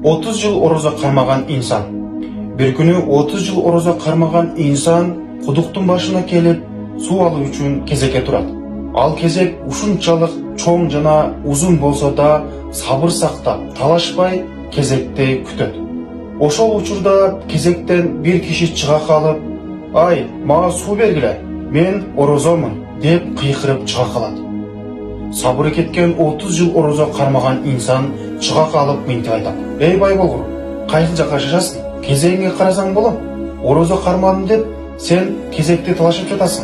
30 жыл ораза кармаган инсан. Bir күнү 30 жыл ораза кармаган инсан кудуктун башына келип суу алуу үчүн кезекке турат. Ал кезек ушунчалык чоң жана узун болсо да сабыр сактап, талашпай кезекте күтөт. Ошол учурда кезектен bir киши чыга калып, "Ай, мага суу бергиле, мен орозомун" деп кыйкырып чыга калат. Сабыры кеткен 30 жыл ораза кармаган инсан чыга калып мынтип айтат: "Эй бай болгур, кайсы жакка жашасың? Кезеңге карасаң болом. Ораза кармадым деп сен кезекте талашып жатасың.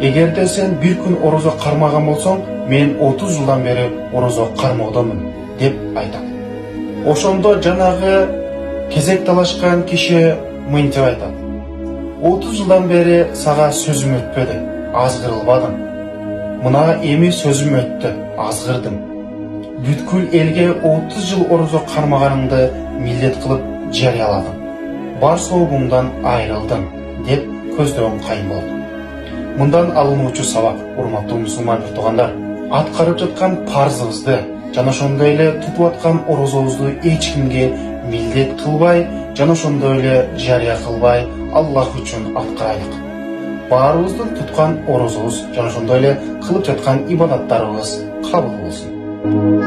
Эгерде сен bir күн ораза кармаган болсоң, мен 30 жылдан бери ораза кармоодомун" деп айтат. Ошондо жанагы кезек талашкан киши мынтип айтат: "30 жылдан бери сага сөзүм өтпөдү, азгырылбадым. Мына эми сөзүм өттү, азгырдым. Бүткүл элге 30 жыл ораза кармаганыңды милдет кылып жарыяладым. Бар соогуңдан айрылдым" деп көздөгөн кайын болду. Мындан алынуучу сабак, урматтуу мусулман туугандар, аткарып жаткан парзыбызды жана ошондой эле тутуп аткан оразобузду эч кимге милдет кылбай, жана ошондой эле жарыя кылбай Аллах үчүн аткарайлык. Баарыбыздын туткан оразобуз жана ошондой эле кылып жаткан ибадаттарыбыз кабыл болсун.